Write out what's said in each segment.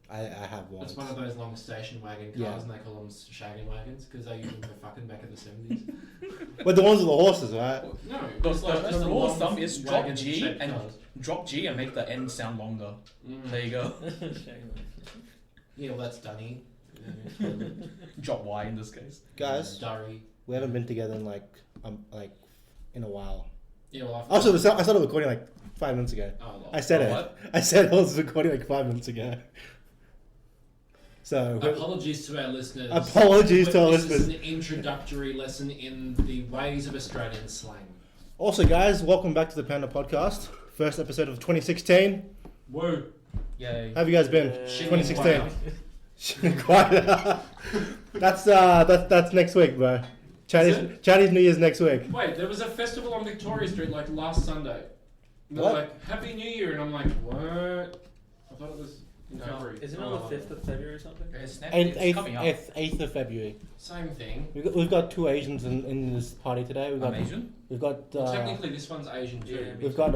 I have one. It's one of those long station wagon cars, and they call them shaggin' wagons because they use them for fucking back in the 70s. But the ones with the horses, right? No, The rule of thumb is drop wagon G shaped and cars. drop G and make the end sound longer. There you go. Yeah, well, that's Dunny. Drop Y in this case. Guys, Durry. we haven't been together in like in a while. Yeah, well, Also, I started recording like 5 minutes ago. Oh, I said it. what? I said I was recording like 5 minutes ago. So apologies to our listeners. Apologies to our This listeners. is an introductory lesson in the ways of Australian slang. Also, guys, welcome back to the Panda Podcast. First episode of 2016. Whoa. Yay. How have you guys been? Shit, 2016. Quite. That's next week, bro. Chinese New Year's next week. Wait, there was a festival on Victoria Street like last Sunday. And they're What? like, Happy New Year, and I'm like, what? I thought it was in February. Isn't it on the 5th of February or something? It's coming up. 8th of February. Same thing. We've got two Asians in this party today. I'm Asian. We've got. Well, technically, this one's Asian too. Yeah, We've got.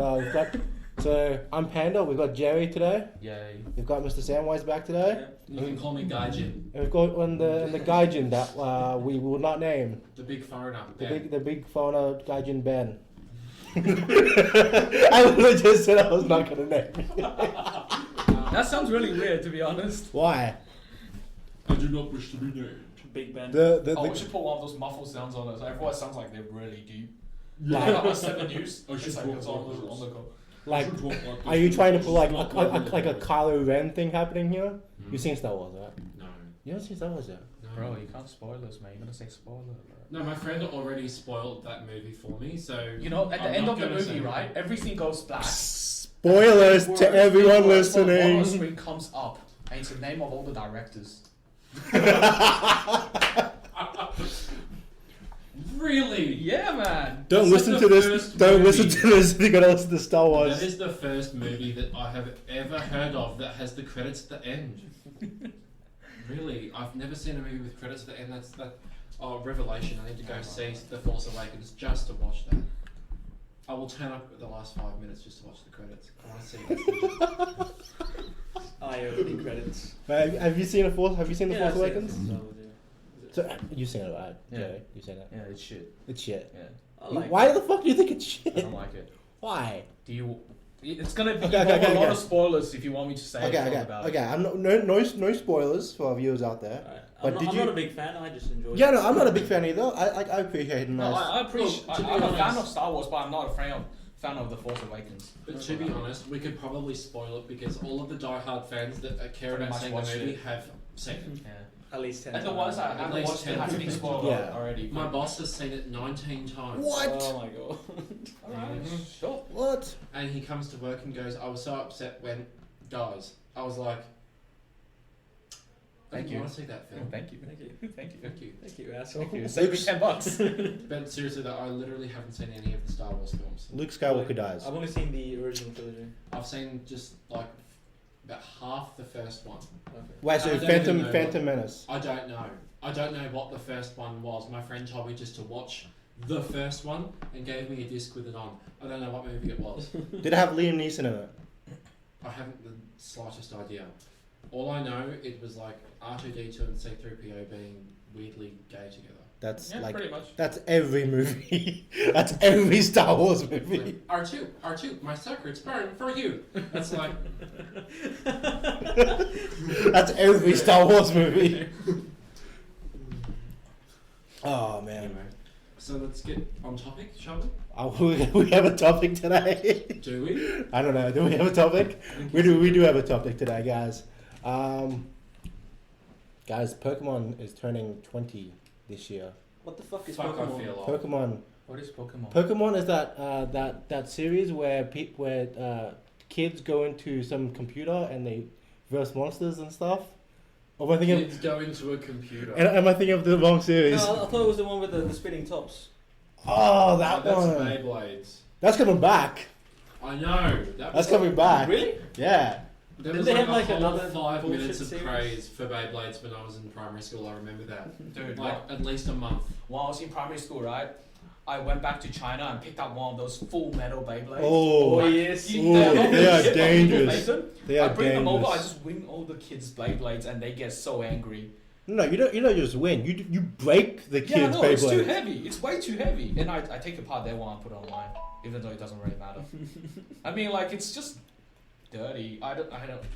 So I'm Panda. We've got Jerry today. Yay. We've got Mr. Samwise back today. You can call me Gaijin, And we've got the Gaijin that we will not name. the big foreigner. The big phoner Gaijin Ben. I literally just said I was not gonna name it. That sounds really weird, to be honest. Why? I do not wish to be named. Big Ben. We should put one of those muffled sounds on it. Everyone sounds like they're really deep. Like about 7 news. It's like it's on the go. Like, are you trying to put like a Kylo Ren thing happening here? You've seen Star Wars, right? No. You haven't seen Star Wars yet? No. Bro, you can't spoil this, man. You're gonna say spoiler. No, my friend already spoiled that movie for me, so... You know, at the I'm end not of the gonna movie, say right? Everything goes black. Spoilers Word, to everyone word, On the listening. screen comes up, and it's the name of all the directors. Really? Yeah, man. Don't This is listen the to this. first Don't movie. listen to this. If you're gonna listen to Star Wars. That is the first movie that I have ever heard of that has the credits at the end. Really? I've never seen a movie with credits at the end. Oh, Revelation. I need to go see The Force Awakens just to watch that. I will turn up at the last 5 minutes just to watch the credits. I want to see that. Opening credits. Have you seen The Force Yeah, I've seen Awakens? it. Star Wars, yeah. So, you've seen it, right? Yeah. Jay? You've seen it. Yeah, it's shit. It's shit. Yeah. I like Why it. the fuck do you think it's I shit? don't like it. Why? Do you? It's gonna be Okay, a lot okay. of spoilers if you want me to say anything about it. Okay. I'm no spoilers for our viewers out there. Alright. But I'm did not you- a big fan. I just enjoy it. Yeah, no, I'm not a big fan either. I appreciate it. No, Nice. I appreciate. Well, to be I'm a fan honest- of Star Wars, but I'm not a fan of The Force Awakens. But to be honest, we could probably spoil it because all of the die-hard fans that care Pretty about much seeing the watched movie it. have seen it. Yeah. At least 10 And the ones that At haven't least watched it 10 have been spoiled Yeah. already. My boss has seen it 19 times. What? Oh my god. Alright, Mhm. sure. What? And he comes to work and goes, I was so upset when it dies. I was like, I Thank didn't you. want to see that film. Thank you. Thank you. Thank you. Thank you. Thank you, asshole. Thank you. Save me $10. But seriously though, I literally haven't seen any of the Star Wars films. Luke Skywalker dies. I've only seen the original trilogy. I've seen just like about half the first one. Okay. Wait, so I don't even know Phantom Menace. I don't know. I don't know what the first one was. My friend told me just to watch the first one and gave me a disc with it on. I don't know what movie it was. Did it have Liam Neeson in it? I haven't the slightest idea. All I know, it was like R2D2 and C3PO being weirdly gay together. That's Yeah, like pretty much. that's every movie. That's every Star Wars movie. Like, R2, my secret's burn for you. That's like, That's every Star Wars movie. Oh man. anyway. So let's get on topic, shall we? We have a topic today. Do we? I don't know. Do we have a topic? We do have a topic today, guys. Guys, Pokemon is turning 20 this year. What the fuck is Fuck, I Pokemon? feel old. Pokemon. What is Pokemon? Pokemon is that series where kids go into some computer and they verse monsters and stuff. Or am I thinking? Kids go into a computer. Am I thinking of the wrong series? No, I thought it was the one with the spinning tops. Oh, that that's one. Beyblades. That's coming back. I know. That's coming back. Really? Yeah. There Did was they like have, like, a whole another 5 bullshit minutes of series? praise for Beyblades when I was in primary school. I remember that. Dude, Like at least a month. when I was in primary school, right? I went back to China and picked up one of those full metal Beyblades. Oh, Like, yes. they are people dangerous. make them. They I are bring them over, I dangerous. just wing all the kids' Beyblades and they get so angry. No, you don't just win. You break the Yeah, kids' no, it's too Beyblades. heavy. It's way too heavy. And I take apart their one and put it online, even though it doesn't really matter. I mean, like, it's just dirty. I don't.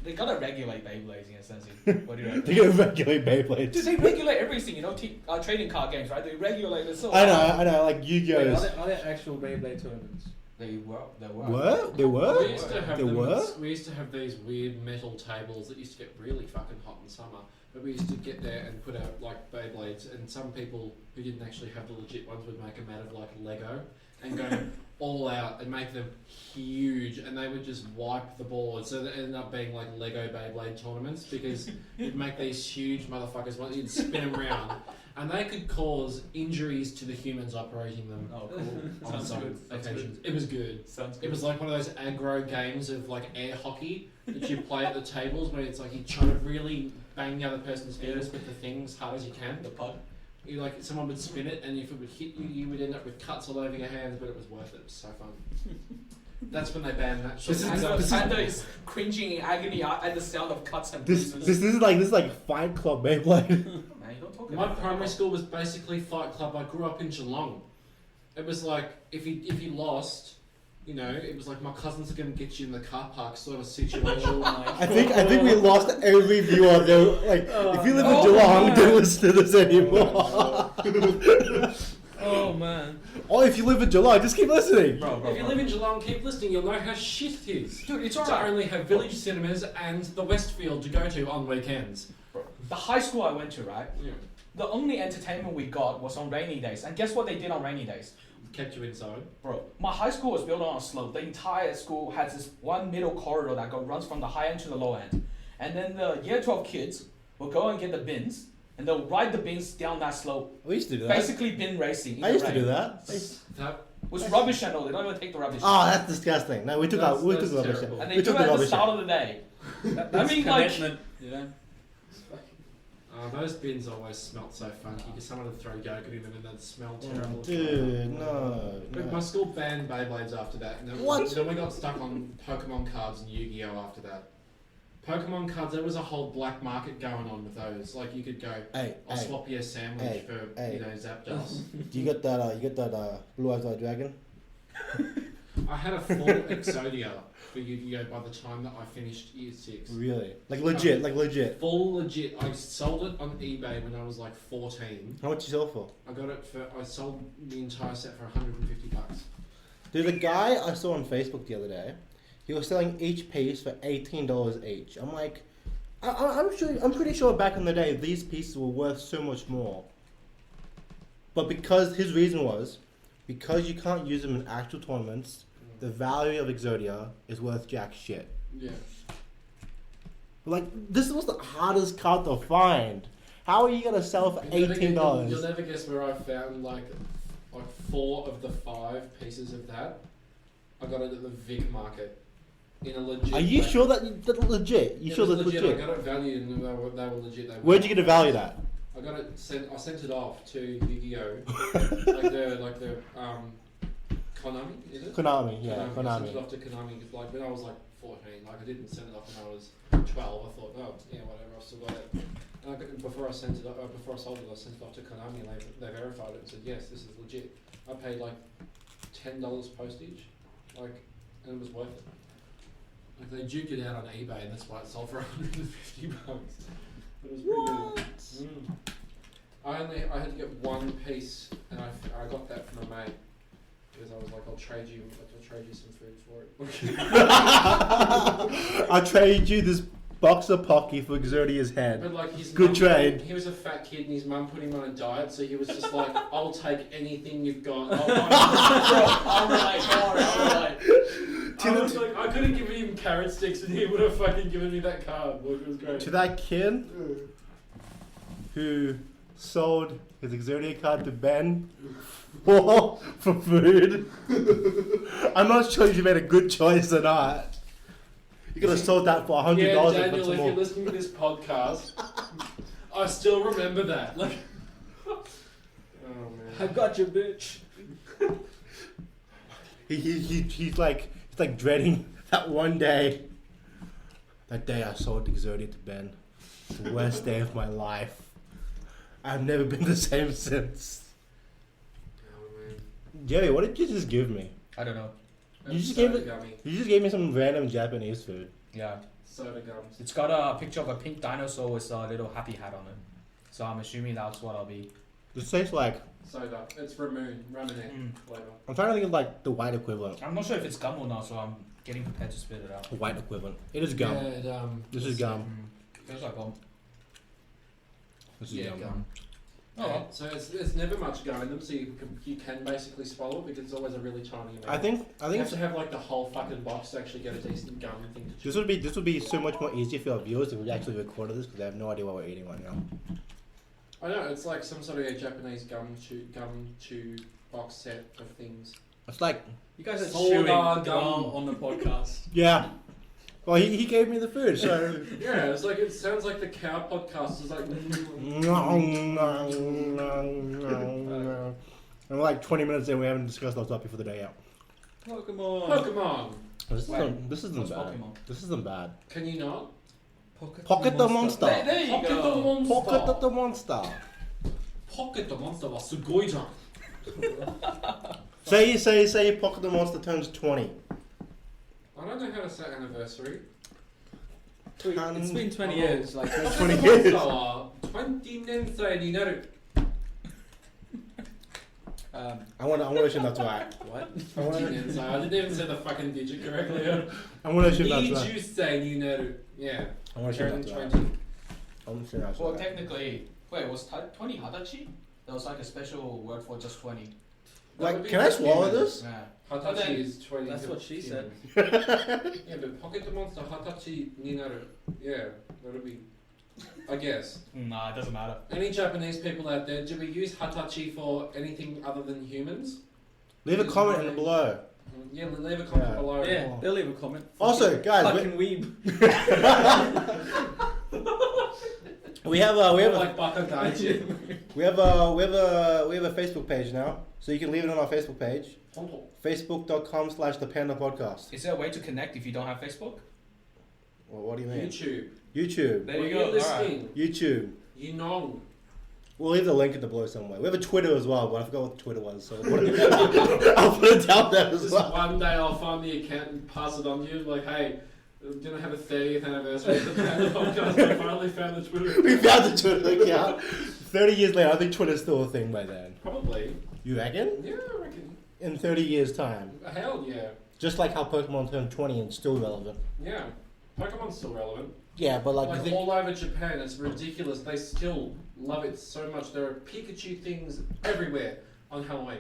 They gotta regulate Beyblades in a sense. What do you reckon? They gotta regulate Beyblades. Dude, they regulate everything, you know, trading card games, right? They regulate it so I know, like Yu-Gi-Oh! Wait, is- are there actual Beyblade tournaments? They were. What? They We were? used to have There them. were? We used to have these weird metal tables that used to get really fucking hot in summer. But we used to get there and put out like Beyblades, and some people who didn't actually have the legit ones would make them out of like Lego and go all out and make them huge, and they would just wipe the board. So that ended up being like Lego Beyblade tournaments because you'd make these huge motherfuckers, you'd spin them around, and they could cause injuries to the humans operating them. Oh, cool. On Sounds some good. Sounds occasions. It was good. Sounds good. It was like one of those aggro games of like air hockey that you play at the tables where it's like you try to really bang the other person's fingers with the thing as hard as you can. The pud. You like someone would spin it, and if it would hit you, you would end up with cuts all over your hands. But it was worth it. It was so fun. That's when they banned that shit. Panda is cringing in agony at the sound of cuts and This bruises. is like Fight Club Beyblade. Man, you don't talk My about primary school was basically Fight Club. I grew up in Geelong. It was like if you lost, you know, it was like my cousins are going to get you in the car park sort of situation. I think we lost every viewer there. Like if you live in Geelong, don't listen to this anymore. Oh man. Or if you live in Geelong, just keep listening. Bro, If you live in Geelong, keep listening. You'll know how shit it is. Dude, it's To alright. only have village cinemas and the Westfield to go to on weekends. The high school I went to, right? Yeah. The only entertainment we got was on rainy days. And guess what they did on rainy days? Kept you inside. Bro, my high school was built on a slope. The entire school has this one middle corridor that runs from the high end to the low end. And then the year 12 kids will go and get the bins, and they'll ride the bins down that slope. We used to do that. Basically bin racing. in I the used to rain. do that. That, With rubbish and all. They don't even take the rubbish. Oh, that's disgusting. No, we took That's- the that's rubbish. terrible. And they We do took it the at the rubbish. start of the day. That's mean, like- commitment, you know. those bins always smelt so funky because someone would throw yogurt in them and they'd smell terrible. Dude, no. But my school banned Beyblades after that. And then, What? Then we got stuck on Pokemon cards and Yu-Gi-Oh after that. Pokemon cards, there was a whole black market going on with those. Like you could go, Hey, I'll hey, swap you a sandwich hey, for hey. you know Zapdos. you got that Blue Eyes White Dragon? I had a full Exodia for Yu-Gi-Oh by the time that I finished year 6. Really? Like legit. Full legit. I sold it on eBay when I was like 14. How much you sell for? I sold the entire set for $150. Dude, the guy I saw on Facebook the other day, he was selling each piece for $18 each. I'm like, I'm pretty sure back in the day these pieces were worth so much more. But because his reason was, because you can't use them in actual tournaments, the value of Exodia is worth jack shit. Yeah. Like, this was the hardest card to find. How are you gonna sell for You'll $18? never guess where I found like 4 of the 5 pieces of that. I got it at the Vic market. In a legit. Are you like- sure that's legit? You it sure was that's legit? legit? I got it valued and they were legit. Where'd you get a value at? I got it sent. I sent it off to Yu-Gi-Oh. like the Konami, is it? Konami, yeah, I sent it Konami. off to Konami. Like when I was like 14. Like I didn't send it off when I was 12. I thought, oh yeah, whatever. I've still got it. And before I sent it, before I sold it, I sent it off to Konami, and they verified it and said, yes, this is legit. I paid like $10 postage, like, and it was worth it. Like they duked it out on eBay, and that's why it sold for $150. It was pretty good. I had to get one piece, and I got that from a mate because I was like, I'll trade you some food for it. I traded you this box of Pocky for Exodia's head. But like his Good mum, trade. He was a fat kid, and his mum put him on a diet, so he was just like, I'll take anything you've got. I'm like, I was like, I could have given him carrot sticks, and he would have fucking given me that card. Like, it was great. To that kid who sold his Exodia card to Ben for food, I'm not sure if you made a good choice or not. You could have sold that for $100 Yeah, and put Daniel, some if more. you're listening to this podcast, I still remember that. Like, oh man. I got you, bitch. He's like dreading that one day. That day I sold Exodia to Ben. The worst day of my life. I've never been the same since. Oh, man. Jerry, what did you just give me? I don't know. You just Soda gave it- gummy. You just gave me some random Japanese food. Yeah. Soda gums. It's got a picture of a pink dinosaur with a little happy hat on it. So I'm assuming that's what I'll be. This tastes like. Soda. It's Ramoon. Ramonette flavour. I'm trying to think of like the white equivalent. I'm not sure if it's gum or not, so I'm getting prepared to spit it out. The white equivalent. It is gum. Yeah, This is gum. Feels like gum. This is Yeah, gum. gum. Oh, well. So there's never much gum in them, so you can basically swallow it because it's always a really tiny amount. I think you have to have like the whole fucking box to actually get a decent gum thing to chew. this would be so much more easier for our viewers if we actually recorded this because they have no idea what we're eating right now. I know, it's like some sort of a Japanese gum chew box set of things. It's like, You guys are Soda chewing gum. gum on the podcast. yeah. Well, he gave me the food, so. Yeah, it's like, it sounds like the cow podcast is like. And we're like 20 minutes in, we haven't discussed our topic for the day out. Pokemon. Pokemon! This isn't What's bad. Pokemon? This isn't bad. Can you not? Pocket the monster. There you Pocket go. the monster! Pocket the monster. Pocket the monster was sugoiじゃん Say Pocket the monster turns 20. I don't know how to say anniversary. It's been 20 years. Like, 20 Pocket the years. monsterは20年生になる I want to assume that's right. what? I want 20 to年生 I didn't even say the fucking digit correctly. assume that's right. 20歳になる Yeah. I want to assume Turn that's right. 20. I want to assume that's Well, right. technically, wait, was 20 Hadachi? That was like a special word for just 20. That Like, would be can I for swallow humans. this? Yeah. Hatachi is 20. That's what she said. Yeah, but Pocket the Monster Hatachi ni naru. Yeah, that would be. I guess. Nah, it doesn't matter. Any Japanese people out there, do we use Hatachi for anything other than humans? Leave a comment in below. Yeah, leave a comment Yeah. below. Yeah, they'll leave a comment. Also, guys, Fucking weeb. we have Like Baka Gaiji. we have a Facebook page now, so you can leave it on our Facebook page, facebook.com/the Panda Podcast. Is there a way to connect if you don't have Facebook? Well, what do you mean? YouTube. YouTube. There When you you're go. listening, YouTube. you know. We'll leave the link in the below somewhere. We have a Twitter as well, but I forgot what the Twitter was, so I'll put it down there as Just well. one day I'll find the account and pass it on to you, like, hey, we're gonna have a 30th anniversary of the Panda Podcast. I finally found the Twitter We account. found the Twitter account. 30 years later, I think Twitter's still a thing by then. Probably. You reckon? Yeah, I reckon. In 30 years' time. Hell yeah. Just like how Pokemon turned 20 and still relevant. Yeah. Pokemon's still relevant. Yeah, but like, Like all over Japan, it's ridiculous. They still love it so much. There are Pikachu things everywhere on Halloween.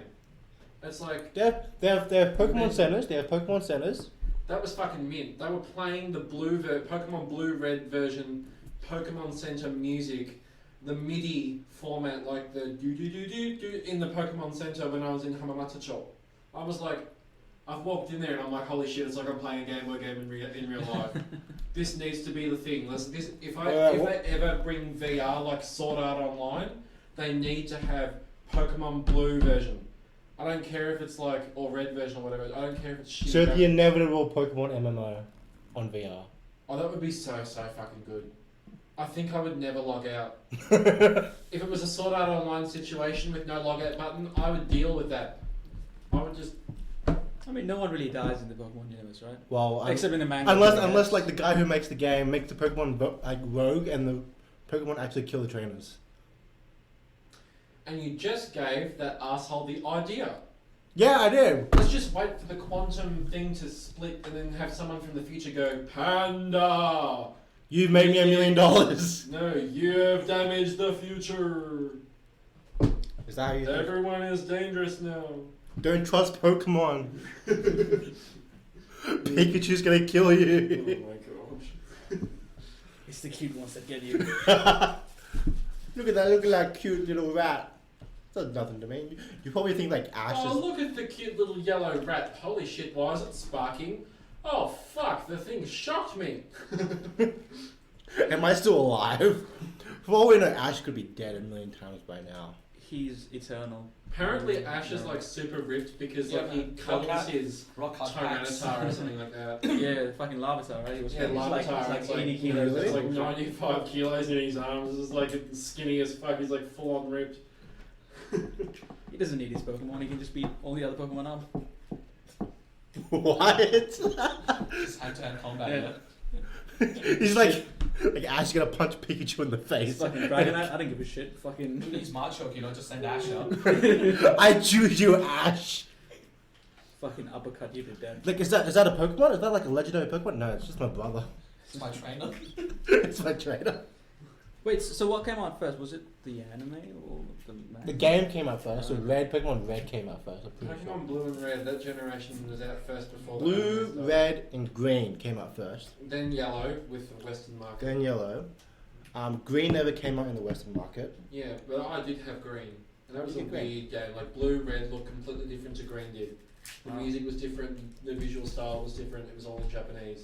It's like, they have Pokemon centers. They have Pokemon centers. that was fucking mint. They were playing the Pokemon Blue Red version, Pokemon Center music, the MIDI format, like the do in the Pokemon Center when I was in Hamamata-cho. I was like, I've walked in there and I'm like, holy shit, it's like I'm playing a Game Boy game in real life. This needs to be the thing. If they ever bring VR like Sword Art Online, they need to have Pokemon Blue version. I don't care if it's like, or Red version or whatever. I don't care if it's shit. So the inevitable Pokemon MMO on VR. Oh, that would be so fucking good. I think I would never log out. If it was a Sword Art Online situation with no log out button, I would deal with that. I would just. I mean, no one really dies in the Pokemon universe, right? Well, Except in the manga. unless like the guy who makes the game makes the Pokemon like rogue and the Pokemon actually kill the trainers. And you just gave that asshole the idea. Yeah, I did. Let's just wait for the quantum thing to split and then have someone from the future go, Panda! You've made me $1 million. No, you've damaged the future. Is that how you think? Everyone is dangerous now. Don't trust Pokemon. Pikachu's gonna kill Oh you. my gosh. It's the cute ones that get you. Look at that! Look at that cute little rat. That's nothing to me. You probably think like Ash Oh, is. look at the cute little yellow rat. Holy shit, why is it sparking? Oh, fuck, the thing shocked me. Am I still alive? For all we know, Ash could be dead 1 million times by now. he's eternal. Apparently Ash is like super ripped because Yeah, like he man. cuddles Rock his Rock hard packs. Tyranitar or something like that. Yeah, fucking Larvitar, right? He was Yeah, he's Larvitar, like it's like 80 kilos. really? It's like 95 kilos in his arms. It's just like skinny as fuck. He's like full on ripped. He doesn't need his Pokemon. He can just beat all the other Pokemon up. What? Just hand-to-hand combat. Yeah. He's like Ash gonna punch Pikachu in the It's face. fucking Dragonite. I don't give a shit. Who Fucking. needs Machoke, just send Ash up. I choose you, Ash. Fucking uppercut you to death. Like, is that a Pokemon? Is that like a legendary Pokemon? No, it's just my brother. It's my trainer. It's my trainer. Wait, so what came out first? Was it the anime or the manga? The game came out first, so Pokemon Red came out first. I'm pretty sure. Pokemon Blue and Red, that generation was out first before the Blue, other stuff. Red, and Green came out first. Then Yellow with the Western market. Then Yellow. Green never came out in the Western market. Yeah, but I did have Green. And that was You a did Green? weird game. Like Blue, Red looked completely different to Green did. The music was different, the visual style was different, it was all in Japanese.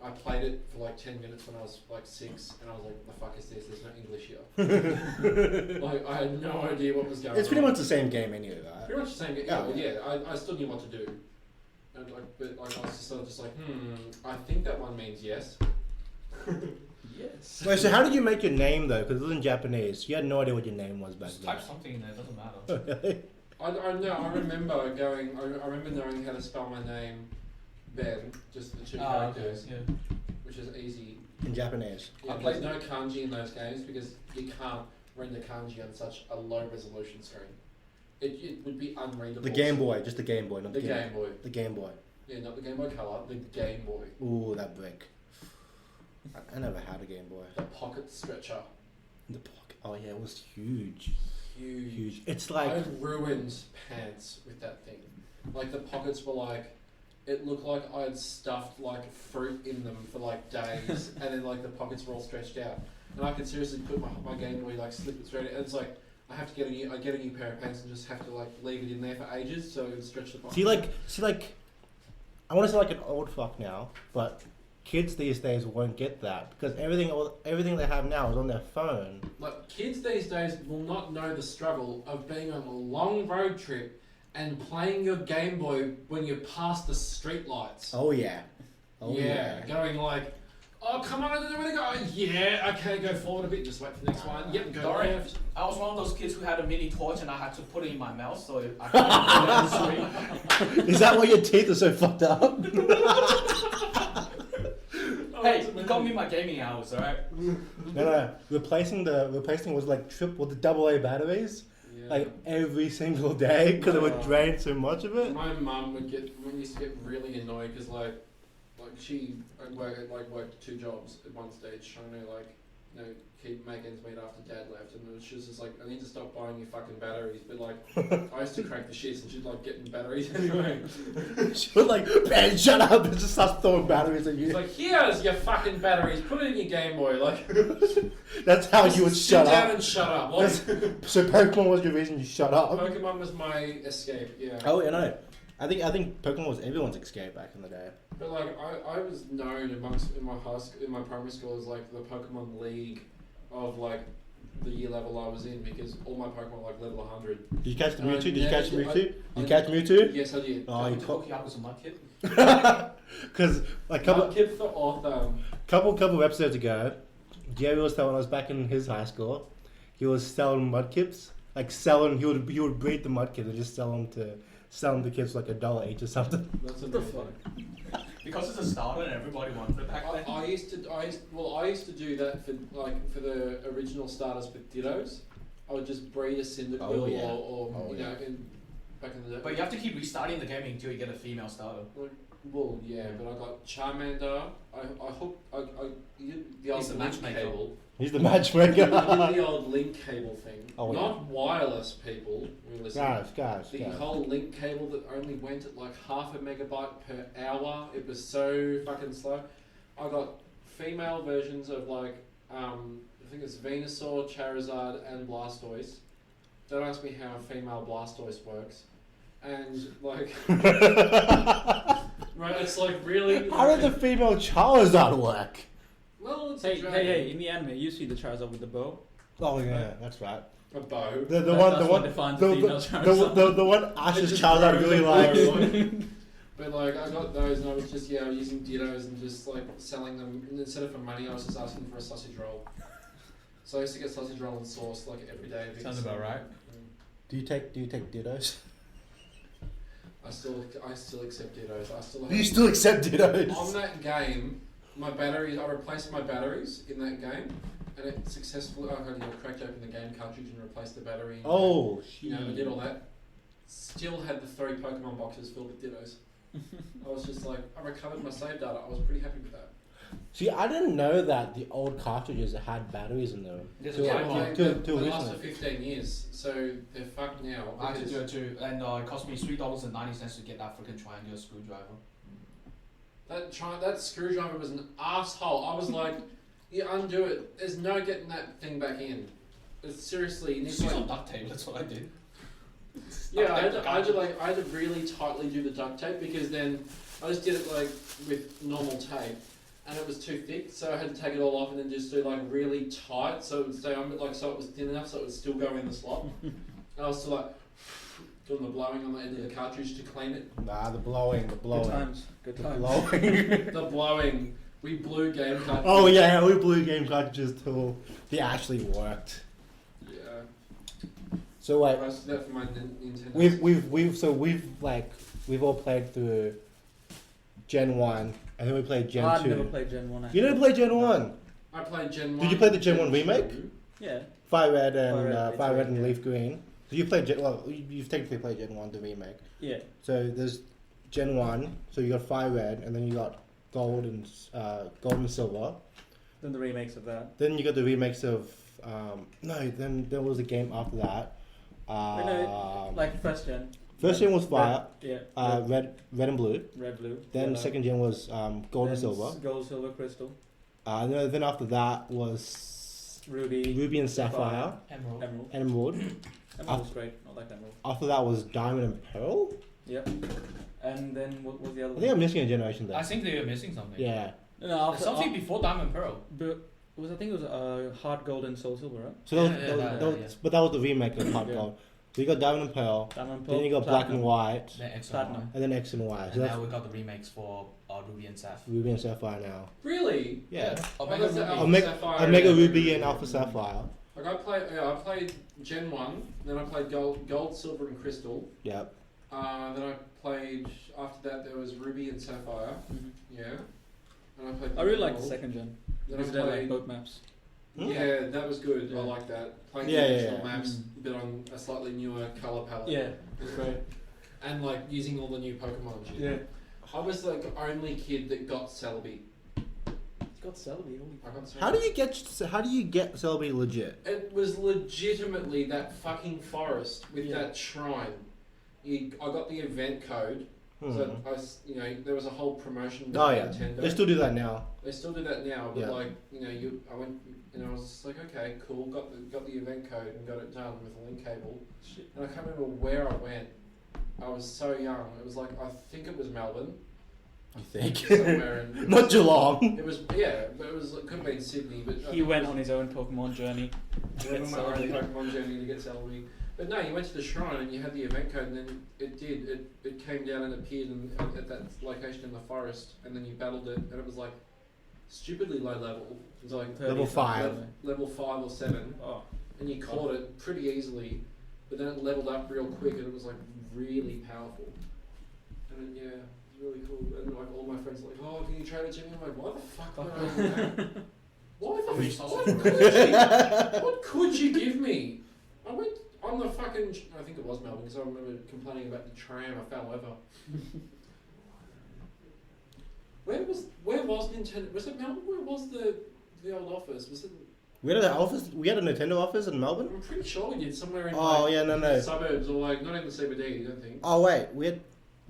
I played it for like 10 minutes when I was like 6, and I was like, what the fuck is this? There's no English here. Like, I had no idea what was going on. It's pretty much the same game anyway, right? Pretty much the same game. Yeah, Yeah, well, I still knew what to do. And like, but like, I was just sort of just like, I think that one means yes. Yes. Wait, so how did you make your name though? Because it was in Japanese. You had no idea what your name was back Just then. type something in there, doesn't matter. I know, I remember going, I remember knowing how to spell my name, Ben, just the 2 characters, Yeah. which is easy. In Japanese. Yeah, I there's played- no kanji in those games because you can't render kanji on such a low resolution screen. It would be unreadable. The Game Boy, just the Game Boy, not The Game Boy. The Game Boy. Yeah, not the Game Boy Color, the Game Boy. Ooh, that brick. I never had a Game Boy. The pocket stretcher. The pocket. Oh yeah, it was huge. Huge. Huge. It's like I ruined pants with that thing. Like the pockets were like, it looked like I had stuffed like fruit in them for like days, and then like the pockets were all stretched out, and I could seriously put my Game Boy like slip it straight in. And it's like I have to get a new pair of pants and just have to like leave it in there for ages so it would stretch the pocket. see like I want to say like an old fuck now, but kids these days won't get that because everything they have now is on their phone. Like kids these days will not know the struggle of being on a long road trip and playing your Game Boy when you're past the street lights. Oh yeah. Going like, oh come on, I don't know where to go. Yeah, okay, go forward a bit, just wait for the next one. Yep, go Sorry. left. I was one of those kids who had a mini torch and I had to put it in my mouth so I couldn't put it on the screen. Is that why your teeth are so fucked up? Hey, you got me my gaming hours, alright? No. Replacing was like triple the AA batteries, Yeah. like every single day because it would Wow. drain so much of it. My mum used to get really annoyed because like she worked 2 jobs at one stage trying to keep make ends meet after Dad left, and she was just like, I need to stop buying you fucking batteries, but like I used to crank the shits and she'd like get me batteries anyway. She was like, man, shut up, and just starts throwing batteries at She's you. like, here's your fucking batteries, put it in your Game Boy, like That's how you would sit shut down up. and shut up. Like, So Pokemon was your reason you shut up. Pokemon was my escape, yeah. Oh, you know, I think Pokemon was everyone's escape back in the day. But like I was known in my primary school as like the Pokemon League of like the year level I was in because all my Pokemon were like level 100. Did you catch the And I Mewtwo? Did you catch the never- Mewtwo? I- Did you catch Mewtwo? Yes, I did. Oh, I you to hook you up with some mudkip. because like Kid for author. couple episodes ago, Jerry was telling us back in his high school, he was selling mudkips. Like selling, he would breed the mudkips and just sell them to kids for like $1 each or something. That's What the amazing. fuck? Because it's a starter and everybody wanted it back then. I used to do that for the original starters with Dittos. I would just breed a Cyndaquil Oh, yeah. or Oh, you know yeah. back in the day. But you have to keep restarting the game until you get a female starter. Well, yeah, but I got Charmander. I hooked the old He's the link matchmaker. cable. He's the matchmaker. I did the old link cable thing. Oh, yeah. Not wireless, people. Who listen. guys. The whole link cable that only went at like 0.5 megabyte per hour. It was so fucking slow. I got female versions of like I think it's Venusaur, Charizard, and Blastoise. Don't ask me how a female Blastoise works. And like, right? It's like really. How did the female Charizard work? Well, it's Hey, a dragon. in the anime, you see the Charizard with the bow. Oh yeah, that's right. A bow. The one defines the a female Charizard. the one Ash's Just Charizard throw really the like. bow. But like I got those and I was just using Dittos and just like selling them, and instead of for money I was just asking for a sausage roll. So I used to get sausage roll and sauce like every day. Sounds about right. Do you take Dittos? I still accept Dittos. I still Do you have, still accept Dittos? on that game, my batteries. I replaced my batteries in that game, and it successfully. I cracked open the game cartridge and replaced the battery. And, Oh you know, I shit. did all that. Still had the 3 Pokemon boxes filled with Dittos. I was just like, I recovered my save data. I was pretty happy with that. See, I didn't know that the old cartridges had batteries in them. There's Till- a Yeah, time till- limit. till they last for recently. 15 years, so they're fucked now. I had to because- do it too, and it cost me $3.90 to get that freaking triangular screwdriver. That screwdriver was an asshole. I was like, you undo it. There's no getting that thing back in. It's seriously, you need Just to use like, on duct tape. That's what I did. yeah, I had to really tightly do the duct tape because then I just did it like with normal tape, and it was too thick, so I had to take it all off and then just do like really tight so it would stay on, but like so it was thin enough so it would still go in the slot. And I was still like doing the blowing on the end of the cartridge to clean it. Nah, the blowing. Good times. Good The times. blowing. The blowing. We blew game cartridges. Oh yeah, we blew game cartridges till they actually worked. Yeah. So I like, used to do that for my Nintendo. we've all played through Gen 1, and then we played Gen I've 2. never played Gen 1. You never played Gen 1? I played Gen 1. Did you play the Gen 1 2. remake? Yeah. Fire Red Fire Red, and yeah. Leaf Green. So you played you've technically played Gen 1, the remake. Yeah. So there's Gen 1, so you got Fire Red, and then you got Gold and Silver. Then the remakes of that. Then you got the remakes of then there was a game after that. Like first gen. First gen was Fire, Red, yeah. red and Blue. Red, blue. Then yellow. second gen was Gold and Then Silver. Gold, silver, crystal. Then after that was Ruby. Ruby and Sapphire, Emerald. Emerald. Emerald. Emerald's great. I like Emerald. After that was Diamond and Pearl. Yep. And then what was the other I one? think I'm missing a generation there. I think they were missing something. Yeah. No, after, Something before Diamond Pearl. But I think it was Heart Gold and Soul Silver, right? So Yeah, but that was the remake of Heart Yeah. Gold. So you got Diamond and Pearl. Diamond, Pearl, Then you got Black and Platinum. White, Then X and Platinum. Y. and then X and Y. So And that's now we got the remakes for Ruby and Sapphire. Ruby and Sapphire now. Really? Yeah. Omega that's the Ruby. Alpha Omega- Sapphire Omega and Ruby and Alpha Sapphire. Like I played Gen 1, then I played Gold, Silver and Crystal. Yep. Then I played, after that there was Ruby and Sapphire. Mhm. Yeah. And I played I really like the Gold. second gen. Then Because I they like played, both maps. yeah, that was good. Yeah. I like that. Playing Yeah, the yeah, original yeah. maps, Mm. but on a slightly newer colour palette. Yeah, it's great. And like using all the new Pokemon and shit. Yeah. I was like the only kid that got Celebi. It's got Celebi. Holy I got Celebi. How do you get Celebi legit? It was legitimately that fucking forest with Yeah. that shrine. I got the event code, Hmm. so there was a whole promotion. Oh with yeah, Nintendo. they still do that now. They still do that now, but Yeah. I went, I was just like, okay, cool, got the event code and got it done with a link cable. shit. And I can't remember where I went. I was so young. It was like I think it was Melbourne. You think? Somewhere in. Not Geelong. It was but it could have been Sydney, but I He think went it was- on his own Pokemon journey. I went on my own Pokemon journey to get Celebi. But no, you went to the shrine and you had the event code, and then it came down and appeared at that location in the forest, and then you battled it, and it was like stupidly low level. It was like 30 Level something. five. level 5 or 7, Oh. and you caught it pretty easily, but then it leveled up real quick, and it was like really powerful. And then, yeah, it was really cool. And like all my friends were like, oh, can you trade it to me? I'm like, why the fuck would I want that? Why the fuck? What could you give me? I went on the fucking. I think it was Melbourne because I remember complaining about the tram. I fell over. Where was Nintendo? Was it Melbourne? Where was the old office? Was it? We had an office. We had a Nintendo office in Melbourne. I'm pretty sure we did somewhere in Oh like, yeah, no. the suburbs or like not in the CBD. I don't think. Oh wait, we had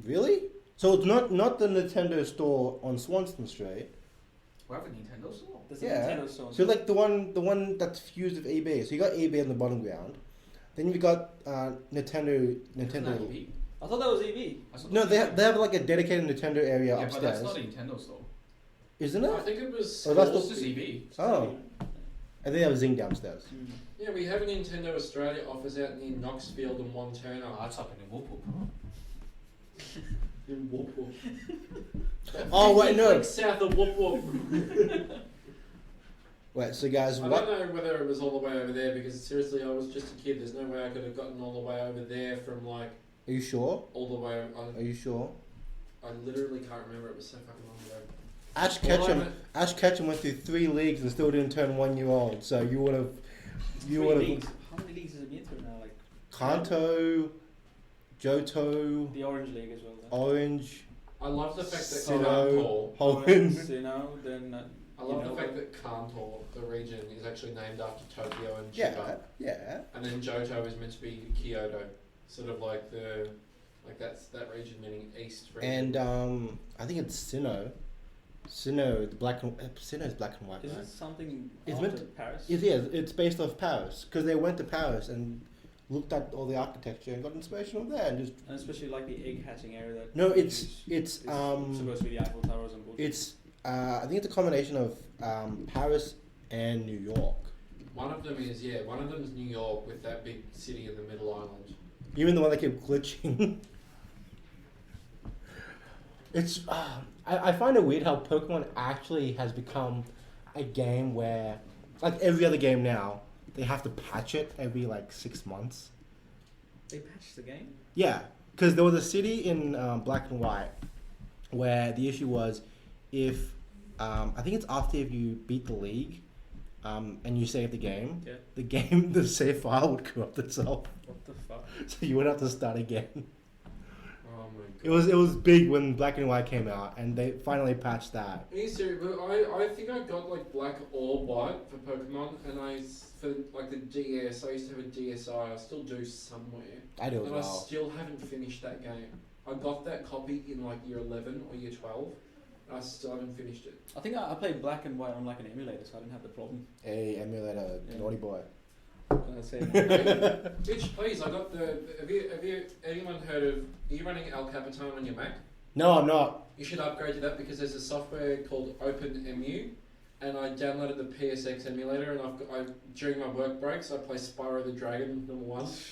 really. So it's not the Nintendo store on Swanston Street. We have a Nintendo store. There's Yeah. a Nintendo store. So like the one that's fused with EB. So you got EB on the bottom ground. Then you got Nintendo. Isn't that EV? I thought that was EV. I thought No, that was they have like a dedicated Nintendo area yeah, but that's upstairs, not a Nintendo store. isn't I it? think it was. Oh, that's It's just EV. Oh. And they have Zing downstairs. Yeah, we have a Nintendo Australia office out near Knoxfield and Montana. Oh, that's up in Whoop Whoop. In Whoop Whoop. Oh, wait, no. Like south of Whoop Whoop. Wait, so guys, I what? don't know whether it was all the way over there because seriously, I was just a kid. There's no way I could have gotten all the way over there from like Are you sure? all the way. Are you sure? I literally can't remember. It was so fucking long ago. Ash Ketchum went through 3 leagues and still didn't turn 1 year old. So you would have. You would have. How many leagues has it been through now? Like Kanto, Johto, the Orange League as well. Orange, I love the fact that Sinnoh, Kanto. Holland. Sinnoh, then I love the fact that Kanto, the region, is actually named after Tokyo and Yeah, Chiba. yeah. And then Johto is meant to be Kyoto, sort of like that's that region meaning east region. And I think it's Sinnoh. Sinnoh is black and white. is Right? it something It's after meant to- Paris? It's based off Paris because they went to Paris and looked at all the architecture and got inspiration from there and just. And especially like the egg hatching area that. No, it's supposed to be the Eiffel Towers and bullshit. it's I think it's a combination of Paris and New York. One of them is New York with that big city in the middle island. Even the one that kept glitching. It's I find it weird how Pokemon actually has become a game where, like every other game now, they have to patch it every like 6 months. They patched the game. Yeah, because there was a city in Black and White where the issue was if I think it's after if you beat the league and you save the game, Yeah. the save file would corrupt itself, What the fuck? so you would have to start again. Oh my god. It was big when Black and White came out, and they finally patched that. Are you serious? But I think I got like black or white for Pokemon, and for like the DS, I used to have a DSi. I still do somewhere, I do as and I well. still haven't finished that game. I got that copy in like year 11 or year 12, and I still haven't finished it. I think I played Black and White on like an emulator, so I didn't have the problem. Hey, emulator, Yeah. naughty boy. Can I say? Bitch, please! I got the. Have you anyone heard of? Are you running El Capitan on your Mac? No, I'm not. You should upgrade to that because there's a software called OpenEmu, and I downloaded the PSX emulator, and during my work breaks I play Spyro the Dragon #1,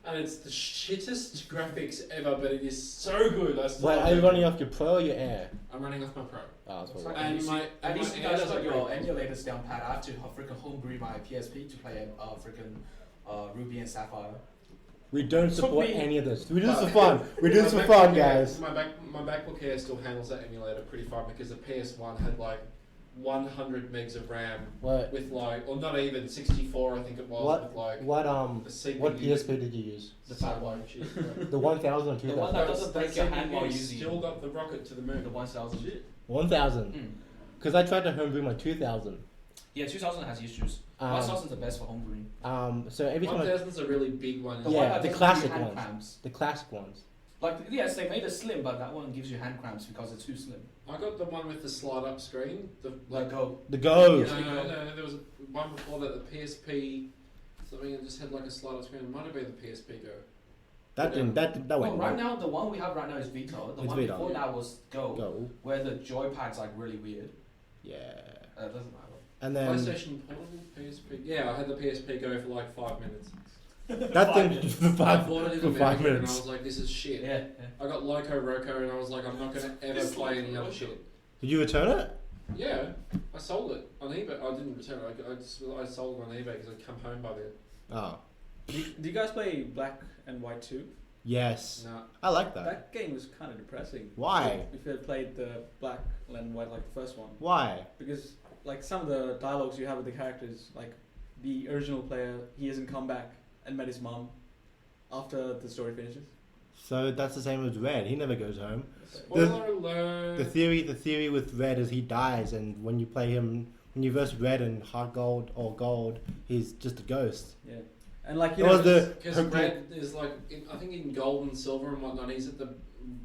and it's the shittest graphics ever, but it is so good. I still Wait, love are you it. running off your Pro or your Air? I'm running off my Pro. Oh, that's It's what like it And is. at least you my guys Air got doesn't your break. emulators down pat. I have to freaking homebrew my PSP to play freaking Ruby and Sapphire. We don't Took support me- any of this. We do this for fun. We do this for fun, guys. My MacBook Air still handles that emulator pretty fine because the PS1 had like 100 megs of RAM What? with like, or not even 64, I think it was, with like What the CPU. What PSP did you use? The fat one. Shit. The 1000 or The 2000? one that doesn't break your hand while CPU using still got the rocket to the moon. the 1000. Shit. 1000. Because I tried to homebrew my 2000. Yeah, 2000 has issues. 1000's the best for homebrewing. So every time 1000's a really big one. The Yeah, one that the doesn't classic give you hand ones. cramps. the classic ones. Like, yes, they made it slim, but that one gives you hand cramps because it's too slim. I got the one with the slide up screen. The Like, go. The Go. No, there was one before that, the PSP, something that just had like a slide up screen. It might have been the PSP Go. That didn't. That Well, went right wrong. now, the one we have right now is Vita. The It's one Vita. before that was Go, Go. where the joypad's like really weird. Yeah. It doesn't matter. And then PlayStation Portable, PSP. Yeah, I had the PSP Go for like 5 minutes. that thing for I five. bought it in for 5 America and I minutes. was like, this is shit. Yeah. I got Loco Roco and I was like, I'm not going to ever play any other shit. Did you return it? Yeah, I sold it on eBay. I didn't return it. I sold it on eBay because I'd come home by then. Oh. Do you guys play Black and White 2? Yes. Nah. I like that. That game was kind of depressing. Why? If you had played the Black and White, like the first one. Why? Because like some of the dialogues you have with the characters, like the original player, he hasn't come back and met his mom after the story finishes. So that's the same as Red. He never goes home. Spoiler alert. The theory with Red is he dies, and when you play him, when you verse Red and Heart Gold or Gold, he's just a ghost. Yeah, and like you That know, was the Because Red is like, I think in gold and silver and whatnot, he's at the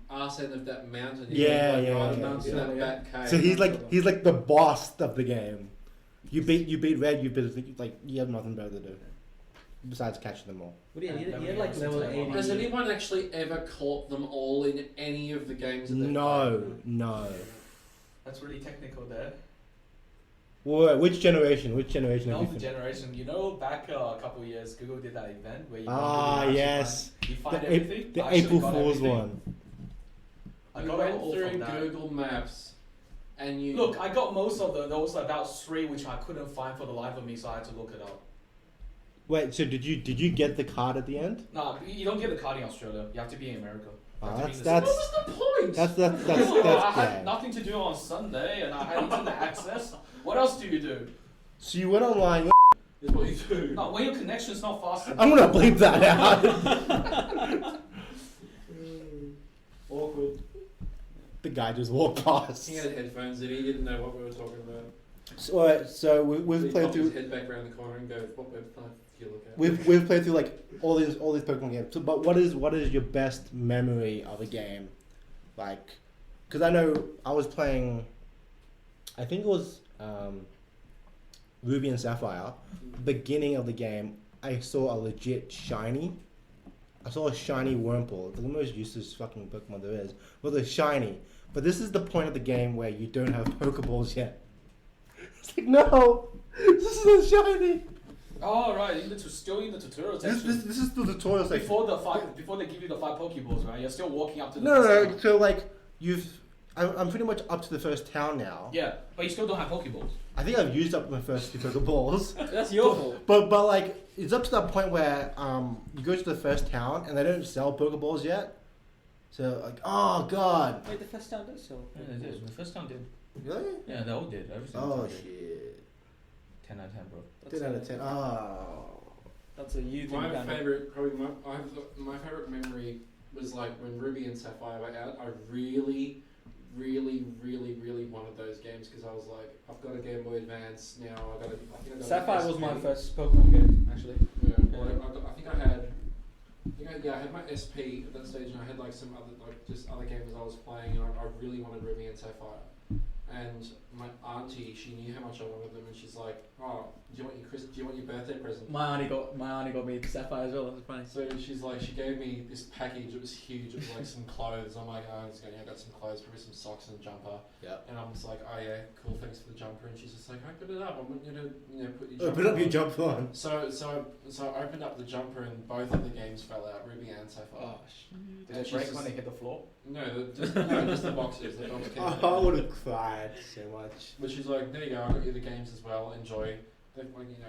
arse end of that mountain. Yeah, like, yeah, right yeah. in that bat cave. so he's like the boss of the game. You beat Red, you beat like you have nothing better to do besides catching them all. what do you, he had like level 80. Has anyone actually ever caught them all in any of the games that they've played? No. That's really technical there. Which generation? Which generation? No, have the you generation. You know, back a couple of years, Google did that event where you yes. you find The everything. The I actually April got Fool's everything. one. I You got it went all through from that. Google Maps, and you Look, I got most of them. There was about 3 which I couldn't find for the life of me, so I had to look it up. Wait, so did you get the card at the end? Nah, you don't get the card in Australia. You have to be in America. You Oh, have to be in the that's- What was the point? I had yeah. nothing to do on Sunday, and I had internet access. What else do you do? So you went online. Is what you do. No, when your connection's not fast enough. I'm gonna bleep that out. Awkward. The guy just walked past. He had headphones and he didn't know what we were talking about. So, alright, so He we've played popped his through. head back around the corner and goes, "What website do you look at?" We've played through like all these Pokemon games. So, but what is your best memory of a game? Like, because I know I was playing. I think it was Ruby and Sapphire. Beginning of the game, I saw a legit shiny. I saw a shiny Wurmple. It's the most useless fucking Pokemon there is. Well, they're shiny. But this is the point of the game where you don't have Pokeballs yet. It's like, no! This is a shiny! Oh right, still in the tutorial section. This is the tutorial section. Before they give you the 5 Pokeballs, right? You're still walking up to the. No, first no, town. so like, I'm pretty much up to the first town now. Yeah, but you still don't have Pokeballs. I think I've used up my first 2 Pokeballs. That's your fault. But like, it's up to that point where you go to the first town and they don't sell Pokeballs yet. So like, oh god. Wait, the first town does sell. Yeah, they did. The first town did. Really? Yeah, they all did. Every single Oh town did. shit. 10 out of 10, bro. 10 out of 10. Oh. That's a you thing. My Daniel. favorite, probably my favorite memory was like when Ruby and Sapphire were out. I really wanted those games because I was like, I've got a Game Boy Advance now. I think I got Sapphire an was my SP. first Pokemon game, actually. Yeah, well, I think I had my SP at that stage, and I had like some other just other games I was playing, and I really wanted Ruby and Sapphire. And my auntie, she knew how much I wanted them, and she's like, "Oh, do you want your birthday present?" My auntie got me Sapphire as well. That's funny. So she's like, she gave me this package. It was huge. It was like some clothes. I'm like, oh, I got some clothes, probably some socks and a jumper. Yeah. And I'm just like, oh yeah, cool. Thanks for the jumper. And she's just like, open it up. I want you to, put your jumper Open up your on. jumper on. So I opened up the jumper, and both of the games fell out. Ruby and Sapphire. Oh, Did And it she's break just- when they hit the floor? No, just the boxes. The box came I would have cried so much. But she's like, there you go. I got you the games as well. Enjoy. Like,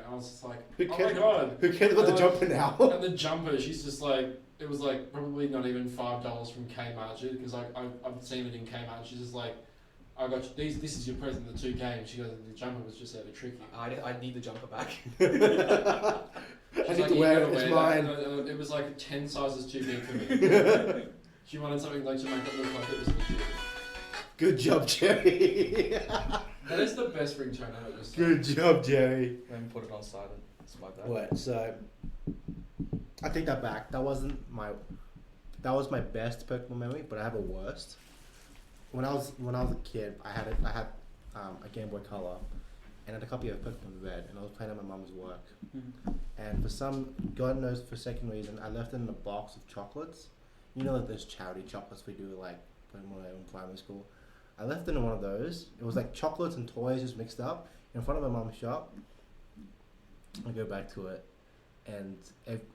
I was just like, Who oh my cares? god. Who cares about the Uh, jumper now? And the jumper, she's just like, it was like probably not even $5 from Kmart because I've seen it in Kmart. And she's just like, I got you, this is your present, the 2 games. She goes, the jumper was just out of tricky. I need the jumper back. I She's need like, to "You wear gotta it. It's that." mine. And it was like 10 sizes too big for me. She wanted something like to make it look like it was legit. Good job, Jerry. That is the best ringtone I've ever seen. Good job, Jerry. Let me put it on silent. It's my bad. What? So, I take that back. That was my best Pokemon memory, but I have a worst. When I was a kid, I had a Game Boy Color, and I had a copy of Pokemon Red, and I was playing at my mum's work. And for some, God knows for second reason, I left it in a box of chocolates. You know, like those charity chocolates we do like when we were in primary school. I left it in one of those. It was like chocolates and toys just mixed up in front of my mum's shop. I go back to it, and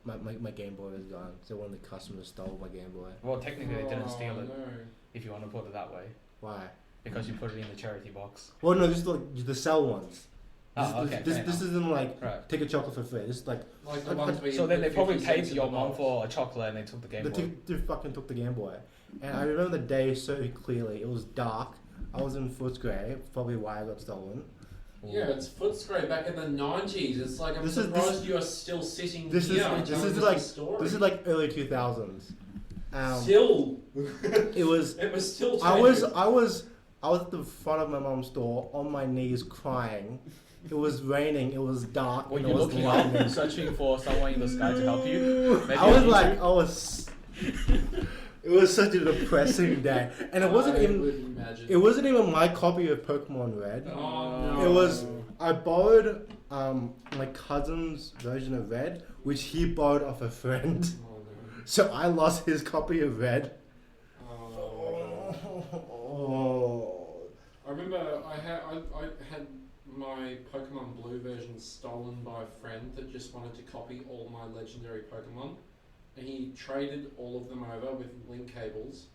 my Game Boy is gone. So one of the customers stole my Game Boy. Well, technically they didn't steal it, No. if you want to put it that way, Why? because you put it in the charity box. Well, no, this is like the sell ones. Oh, okay. This fair isn't like Right. take a chocolate for free. This is like Like the ones where you So then put they probably 50 paid cents in your the mom box. for a chocolate and they took the Game Boy. they fucking took the Game Boy, and I remember the day so clearly. It was dark. I was in fourth grade. Probably why I got stolen. Yeah, it's Footscray back in the 90s. It's like, I'm This is- surprised you are still sitting This is here. this telling is us like the story. this is like early 2000s. Still, It was. it was still. I was at the front of my mom's door on my knees crying. It was raining. It was dark. Were and you it was looking up, lightning. searching for someone in the sky to help you? Maybe I was on like, YouTube? I was. It was such a depressing day, and it wasn't even. would imagine. It wasn't even my copy of Pokemon Red. Oh, no. It was. I borrowed my cousin's version of Red, which he borrowed off a friend. Oh, no. So I lost his copy of Red. Oh. Oh. I remember I had my my Pokemon Blue version stolen by a friend that just wanted to copy all my legendary Pokemon, and he traded all of them over with link cables.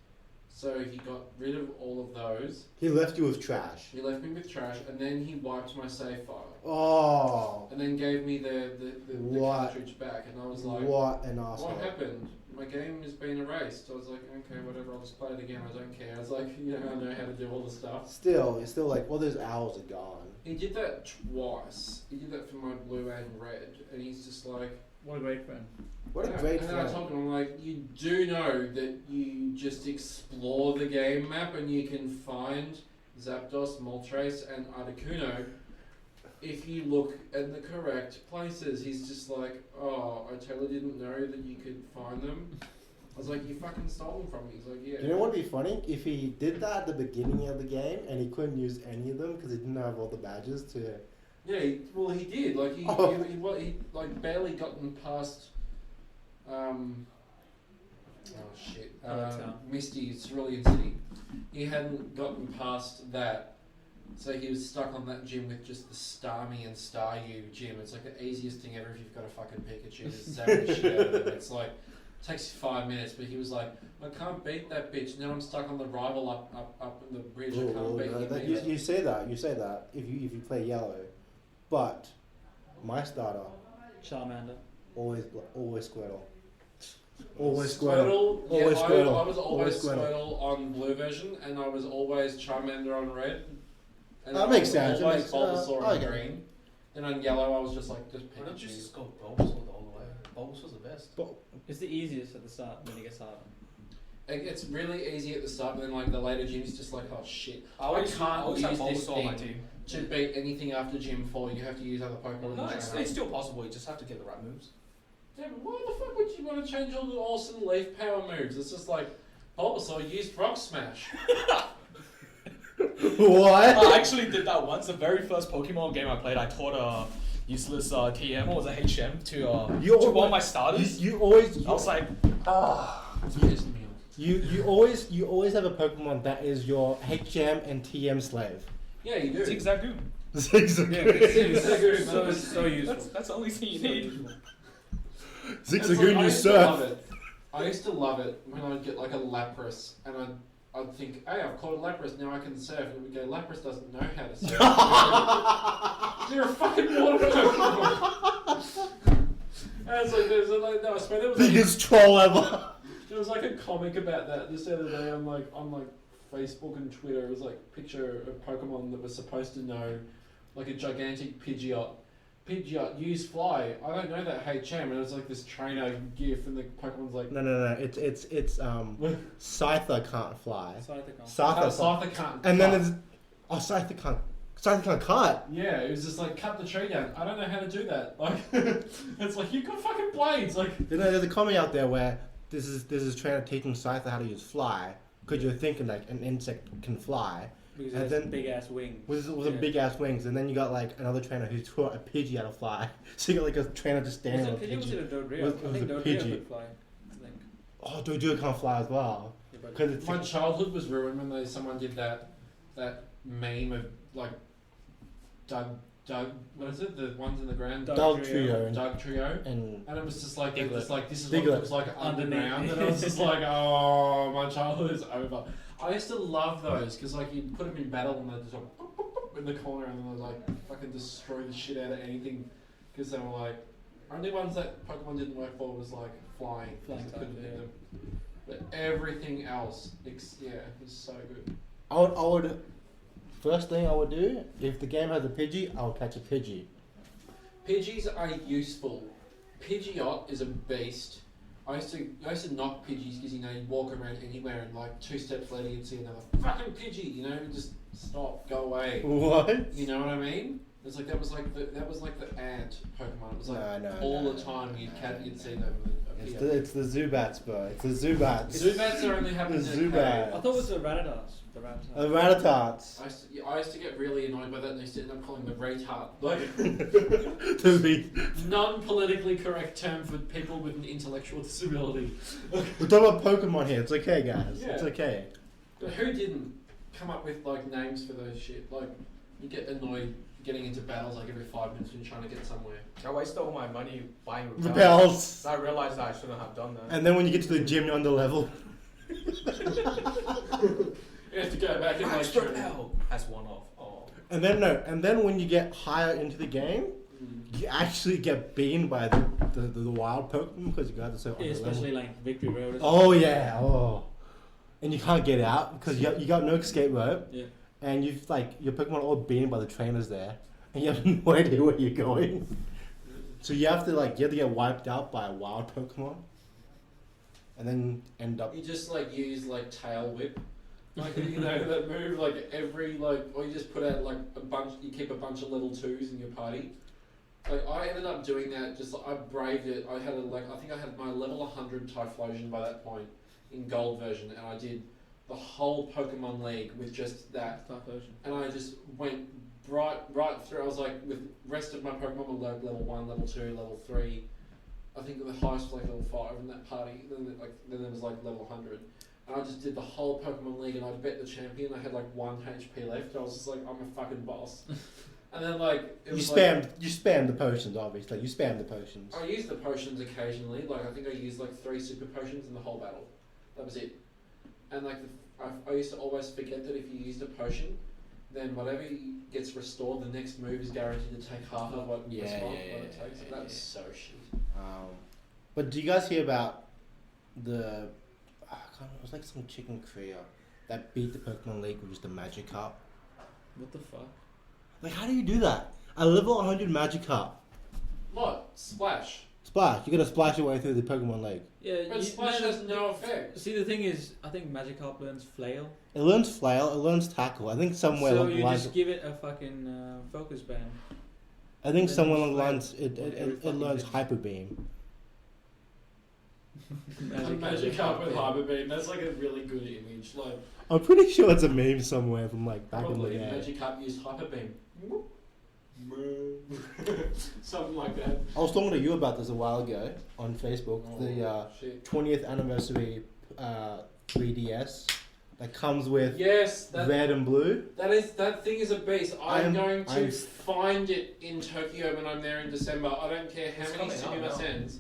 So he got rid of all of those. He left you with trash. He left me with trash, and then he wiped my save file. Oh. And then gave me the cartridge back, and I was like, what an asshole. what happened? My game has been erased. I was like, okay, whatever, I'll just play it again, I don't care. I was like, you know, I know how to do all the stuff. Still, it's still like, all those hours are gone. He did that twice. He did that for my blue and red, and he's just like... What a great friend. What a Yeah, great and then friend. I told him, I'm like, you do know that you just explore the game map and you can find Zapdos, Moltres, and Articuno if you look at the correct places. He's just like, oh, I totally didn't know that you could find them. I was like, you fucking stole them from me. He's like, yeah. You know what would be funny? If he did that at the beginning of the game and he couldn't use any of them because he didn't have all the badges to... Yeah, he did. Like, he like barely gotten past... Misty Cerulean City. He hadn't gotten past that, so he was stuck on that gym with just the Starmie and Staryu gym. It's like the easiest thing ever if you've got a fucking Pikachu to zap the shit out of it. It's like, takes you 5 minutes, but he was like, I can't beat that bitch. Now I'm stuck on the rival up in the bridge. I can't beat him either. You say that if you play yellow, but my starter Charmander. always Squirtle. Always Squirtle. Yeah, Always Squirtle. I was always Always Squirtle. Squirtle on blue version, and I was always Charmander on red. And That I makes was sense, it Always makes- Bulbasaur on okay. green. Then on yellow, I was just like, just Why don't you Pikachu. just go Bulbasaur the whole way? Bulbasaur's the best. It's the easiest at the start, then it gets harder. It's really easy at the start, but then like the later gyms, just like, oh shit, I always can't have use this Bulbasaur on my thing. team. To beat anything after Gym 4, you have to use other Pokemon. No, to it's train up. still possible. You just have to get the right moves. Yeah, but why the fuck would you want to change all the awesome leaf power moves? It's just like, Bulbasaur used Rock Smash. What? I actually did that once. The very first Pokemon game I played, I taught a useless TM or was a HM to one of my starters. You always. I was like, It's pissing me off. You always have a Pokemon that is your HM and TM slave. Yeah, you do. Zigzagoon. Zigzagoon. So useful. That's the only thing you So need. useful. Zigzagoon, I you used to love surf. it. I used to love it when I'd get like a Lapras and I'd think, hey, I've caught a Lapras, now I can surf. And we'd go, Lapras doesn't know how to surf. You're a fucking water Pokemon. And it's like, no, I swear there was like, Biggest troll ever. there was like a comic about that just the other day on like Facebook and Twitter. It was like a picture of Pokemon that was supposed to know like a gigantic Pidgeot. Pidgeot, use fly. I don't know that HM, and it was like this trainer gif, and the Pokemon's like, No. It's Scyther can't fly. Scyther Scyther can't. And then cut. there's Scyther can't. Scyther can't cut. Yeah, it was just like cut the tree down. I don't know how to do that. Like, it's like you've got fucking blades. Like, You know, there's a comic out there where this is trainer teaching Scyther how to use fly because you're thinking like an insect can fly Because And it has then- big ass wings. with Yeah. big ass wings, and then you got like another trainer who taught a Pidgey how to fly. So you got like a trainer just standing on a Was it Pidgey. a Dodrio? It was I think a Dodrio Pidgey. could fly. I think. Oh, Doduo can't fly as well Yeah, but- because it's my childhood was ruined when someone did that meme of like Doug. What is it? The ones in the ground. Doug Trio Doug Trio. and And it was just like, Diglett. it's like this is Diglett. what it looks like underground, and I was just like, oh, my childhood is over. I used to love those because like you'd put them in battle and they'd just like boop, boop, boop in the corner and then they'd like fucking destroy the shit out of anything because they were like only ones that Pokemon didn't work for was like flying. 'cause Flying you couldn't type, hit yeah. them. But everything else, it was so good. I would first thing I would do if the game has a Pidgey, I would catch a Pidgey. Pidgeys are useful. Pidgeot is a beast. I used to knock Pidgeys because you'd walk around anywhere and like 2 steps later you'd see another fucking Pidgey. Just stop, go away. What? You know what I mean? It's like that was like the ant Pokemon. It was like No, all no. the time you'd see them. It's the Zubats, bro. It's the Zubats. Zubats are only happening The in a Zubat. cave. I thought it was the Rattatas. The Rattata. Rattatats. I used to get really annoyed by that, and they used to end up calling them retard. Like To be. non-politically correct term for people with an intellectual disability. We're talking about Pokemon here. It's okay, guys. Yeah. It's okay. But who didn't come up with like names for those shit? Like you get annoyed getting into battles like every 5 minutes when you're trying to get somewhere. I wasted all my money buying repels. Repels. I realized that I shouldn't have done that. And then when you get to the gym, you're on the level. You have to go back and Max like repel. That's one off. Oh. And then when you get higher into the game, you actually get beaten by the wild Pokemon because you got to so on the level. Especially like Victory Road. Oh yeah, oh. And you can't get out because you got no escape rope. Yeah. And you've like your Pokemon are all beaten by the trainers there, and you have no idea where you're going. So you have to get wiped out by a wild Pokemon, and then end up. You just like use like tail whip, like you know that move like every like, or you just put out like a bunch. You keep a bunch of level 2s in your party. Like I ended up doing that. Just I braved it. I had I think I had my level 100 Typhlosion by that point in gold version, and I did the whole Pokemon League with just that. And I just went right through. I was like, with the rest of my Pokemon were like level 1, level 2, level 3. I think the highest was like level 5 in that party. Then there was like level 100. And I just did the whole Pokemon League, and I bet the champion. I had like 1 HP left. I was just like, I'm a fucking boss. And then like You spammed the potions, obviously. You spammed the potions. I used the potions occasionally. Like I think I used like 3 super potions in the whole battle. That was it. And like I used to always forget that if you used a potion, then whatever gets restored, the next move is guaranteed to take half of what it takes. So that's so shit. But do you guys hear about it was like some chicken Korea that beat the Pokemon League with just a Magikarp? What the fuck? Like, how do you do that? A level 100 Magikarp. What? Splash. Splash. You gotta splash your way through the Pokemon League. Yeah, But Splash has no effect. See, the thing is, I think Magikarp learns Flail. It learns Flail, it learns Tackle. I think somewhere So along the you lines. just give it a fucking focus band. I think then somewhere you along the Flail lines on every it fucking learns bit. Hyper Beam. Magikarp with Hyper Beam. That's like a really good image. Like I'm pretty sure it's a meme somewhere from like back probably in the day. Magikarp used Hyper Beam. Something like that. I was talking to you about this a while ago on Facebook. The Shit. 20th anniversary 3DS that comes with Yes, red and blue. that thing is a beast. I'm going to I'm- find it in Tokyo when I'm there in December. I don't care how It's many coming out cinema now. sends.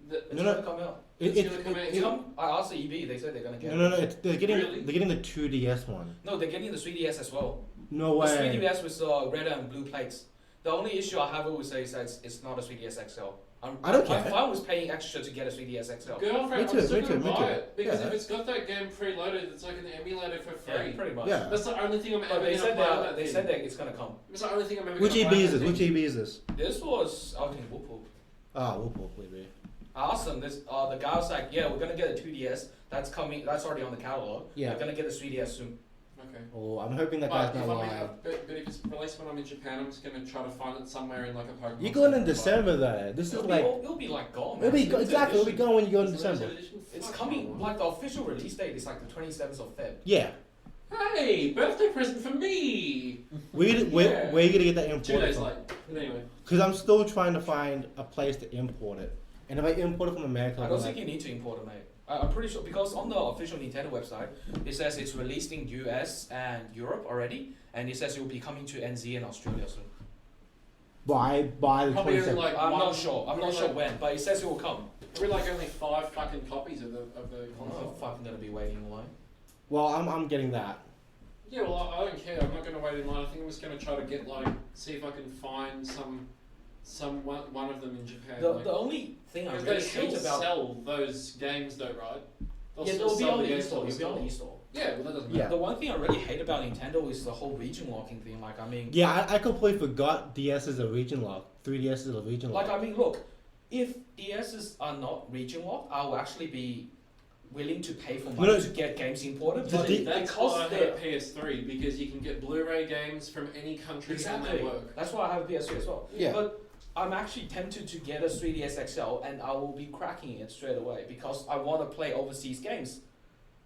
It's No, gonna come out. It's gonna come out. I asked the EB, they said they're gonna get it. No. They're getting Really? the 2DS one. No, they're getting the 3DS as well. No The way. 3DS with red and blue plates. The only issue I have with it is that it's not a 3DS XL. I don't I'm care. fine with paying extra to get a 3DS XL. Girlfriend, Me too, I'm still me gonna too, me buy too. it because Yeah. if it's got that game preloaded, it's like an emulator for free. Yeah, pretty much. Yeah. That's the only thing I'm But ever they gonna said play on that that they thing. said that it's gonna come. It's the only thing I'm ever Which gonna EB play is on this? that Which thing. EB is this? This was out in Whoop. Ah, Whoop maybe. I asked them this. The guy was like, "Yeah, we're gonna get a 2DS. That's coming. That's already on the catalog. Yeah. We're gonna get the 3DS soon." Okay. Oh, I'm hoping that But guy's if, not I'm in, lying. but if it's released when I'm in Japan, I'm just gonna try to find it somewhere in like a Pokemon. You're going in Center. December though. This is It'll be like gone. it'll be man. exactly. It'll be going when you go in It's a December. limited edition? It's Fuck coming. off. Like the official release date is like the 27th of Feb. Yeah, Hey, birthday present for me! where Yeah. you gonna get that 2 imported days from? late. But anyway. Because I'm still trying to find a place to import it, and if I import it from America, I I'm don't like, think you need to import it, mate. I'm pretty sure because on the official Nintendo website, it says it's released in US and Europe already, and it says it will be coming to NZ and Australia soon. by the Probably 27th. like I'm one- not sure. I'm not sure when, but it says it will come. Probably like only 5 fucking copies of the I'm console. not fucking gonna be waiting in line. Well, I'm getting that. Yeah, well, I don't care. I'm not going to wait in line. I think I'm just going to try to get see if I can find one of them in Japan. The only thing I because really they still hate about sell those games, though, right? They'll yeah, still they'll be sell on the games e-store. on You'll be on the e-store. Yeah, well, that doesn't Yeah. matter. The one thing I really hate about Nintendo is the whole region locking thing. Like, I mean, Yeah, I completely forgot DS is a region lock. 3DS is a region lock. like I mean, look, if DSs are not region locked, I will actually be willing to pay for money No, to get games imported. The But D- That's because why I have they're a PS3, because you can get Blu-ray games from any country and exactly, they work. that's why I have a PS3 as well. Yeah. But I'm actually tempted to get a 3DS XL, and I will be cracking it straight away because I want to play overseas games.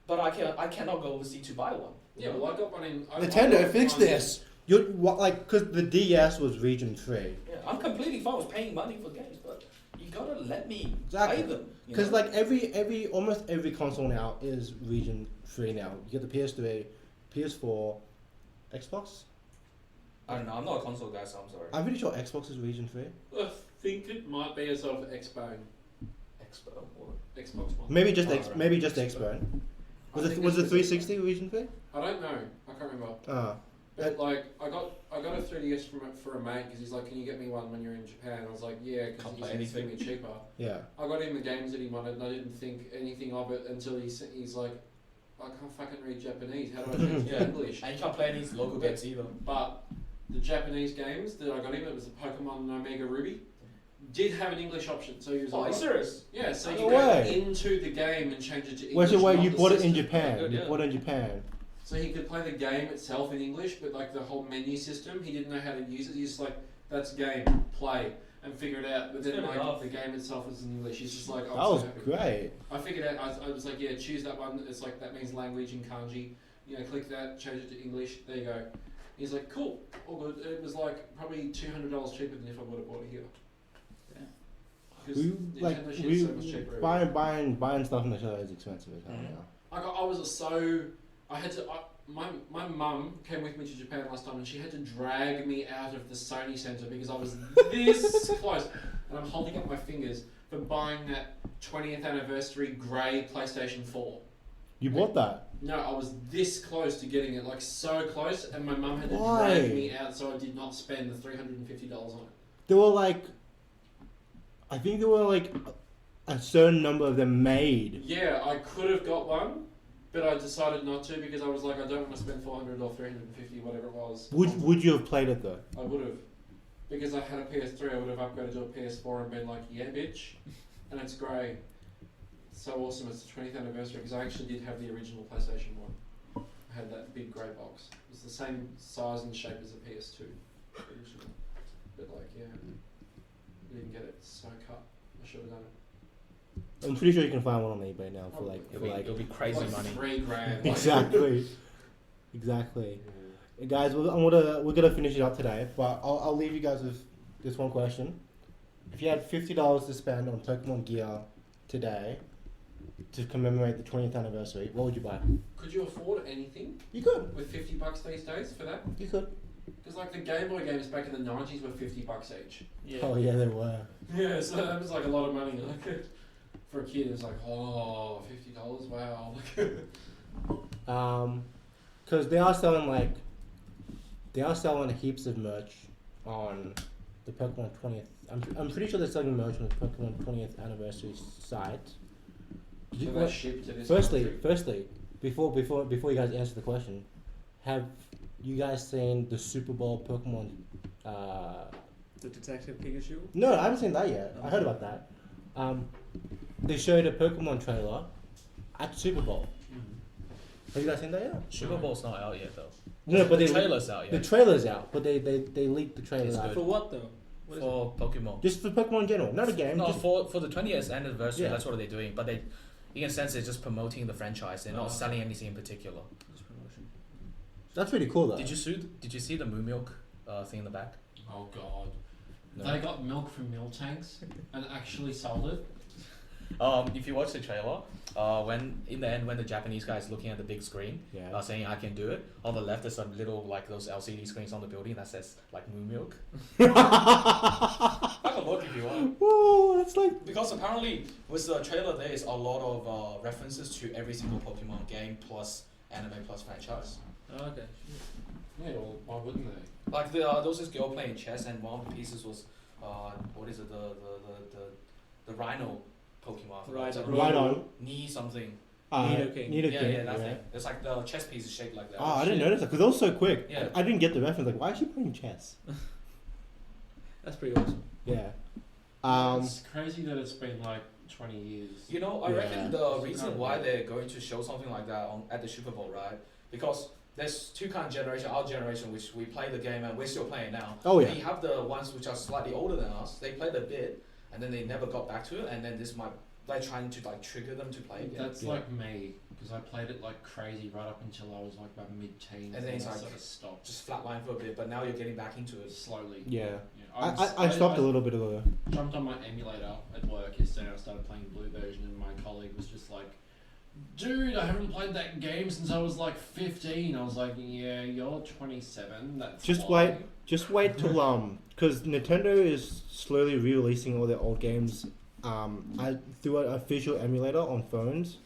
But I cannot go overseas to buy one. Yeah, well, I got one in... I Nintendo, got fix one- this. Because the DS was region 3. Yeah, I'm completely fine with paying money for games, but you gotta let me Exactly. play them. you Because know? like almost every console now is region 3 now. You get the PS3, PS4, Xbox, I don't know. I'm not a console guy, so I'm sorry. I'm pretty sure Xbox is region 3. I think it might be a sort of X-Bone. Expo or Xbox One. Maybe just right. maybe just Xbox. Was I it think was it it's 360 region 3? I don't know. I can't remember. Ah. But like, I got a 3DS for a mate because he's like, "Can you get me one when you're in Japan?" I was like, "Yeah," because Can't he play said it's gonna be anything. cheaper. Yeah. I got him the games that he wanted, and I didn't think anything of it until he's like, "I can't fucking read Japanese. How do I change to Yeah. English?" and you can't play any local games either. But the Japanese games that I got him, it was the Pokemon Omega Ruby, did have an English option, so he was Oh, are you like, serious? yeah, so No you go way. into the game and change it to English. Where's the way not you the bought it in system. Japan? Good, You yeah. bought it in Japan. So he could play the game itself in English, but like the whole menu system, he didn't know how to use it. He's just like, that's game, play, and figure it out. But then Fair like enough. the game itself is in English. He's just like, That oh, was so happy. great. I figured out. I was like, yeah, choose that one. It's like that means language in kanji. You know, click that, change it to English. There you go. He's like, cool, all good. It was like probably $200 cheaper than if I would have bought it here. Yeah. Because Nintendo shit's so much cheaper. Buying stuff in the show is expensive as hell Mhm. now. I was so. I had to. My mum came with me to Japan last time, and she had to drag me out of the Sony Centre because I was this close, and I'm holding up my fingers for buying that 20th anniversary grey PlayStation 4. You bought that? No, I was this close to getting it, like so close, and my mum had to Why? drag me out so I did not spend the $350 on it. There were like, I think there were like a certain number of them made. Yeah, I could have got one, but I decided not to because I was like, I don't want to spend 400 or 350, whatever it was. Would you have played it though? I would have. Because I had a PS3, I would have upgraded to a PS4 and been like, yeah, bitch. And it's grey. It's so awesome. It's the 20th anniversary because I actually did have the original PlayStation 1. I had that big grey box. It was the same size and shape as a PS2 originally. But like, yeah, I didn't get it. It's so cut. I should have done it. I'm pretty sure you can find one on eBay now for like It'll be crazy like money. $3,000. exactly. Exactly. Guys, we're gonna finish it up today, but I'll leave you guys with this one question. If you had $50 to spend on Pokemon gear today to commemorate the 20th anniversary, what would you buy? Could you afford anything You could. with $50 these days for that? You could. Because like the Game Boy games back in the 90s were $50 each. Yeah. Oh yeah, there were. Yeah, so that was like a lot of money. Like for a kid, it was like, oh, $50, wow. Because they are selling heaps of merch on the Pokemon 20th. I'm pretty sure they're selling merch on the Pokemon 20th anniversary site. So they ship to this Firstly, country. before you guys answer the question, have you guys seen the Super Bowl Pokemon? The Detective Pikachu. No, I haven't seen that yet. I heard about that. They showed a Pokemon trailer at Super Bowl. Have you guys seen that yet? Super Bowl's not out yet though. No, but the they trailer's out the yet. trailer's out, but they leaked the trailer It's out. good. For what though? What is For Pokemon. Just for Pokemon in general, not a game. No, just for the 20th anniversary, Yeah. that's what they're doing. But they, in a sense, they're just promoting the franchise. They're not selling anything in particular. Just promotion. that's pretty cool though. Did you see the Moo Milk thing in the back? Oh god. No. They got milk from milk tanks and actually sold it. If you watch the trailer, when in the end when the Japanese guy is looking at the big screen, Yeah. saying I can do it. On the left, there's some little like those LCD screens on the building that says like Moo Milk. Have a look if you want. Whoa, that's like Because apparently with the trailer there is a lot of references to every single Pokemon game plus anime plus franchise. Oh, okay. Yeah, well, why wouldn't they? Like there was this girl playing chess and one of the pieces was what is it the Rhino Pokemon. I forgot. It's like right on. Knee something. Nidoking. Yeah, that thing. It's like the chess piece is shaped like that. Oh, I didn't notice that because that was so quick. Yeah. I didn't get the reference. Like, why is she playing chess? That's pretty awesome. Yeah. It's crazy that it's been like 20 years. You know, I Yeah. reckon the reason why they're going to show something like that at the Super Bowl, right? Because there's two kind of generation, our generation, which we play the game and we're still playing now. Oh yeah. We have the ones which are slightly older than us. They played a bit and then they never got back to it, and then this might they're trying to like trigger them to play again. That's Yeah. like me, because I played it like crazy right up until I was like about mid-teens, And then it's I like- sort of stopped Just flatline for a bit, but now you're getting back into it. slowly. Yeah. Yeah, I stopped a little bit ago. Jumped on my emulator at work yesterday and I started playing the blue version, and my colleague was just like, dude, I haven't played that game since I was like 15. I was like, yeah, you're 27. That's Just why. wait till because Nintendo is slowly re-releasing all their old games through an official emulator on phones.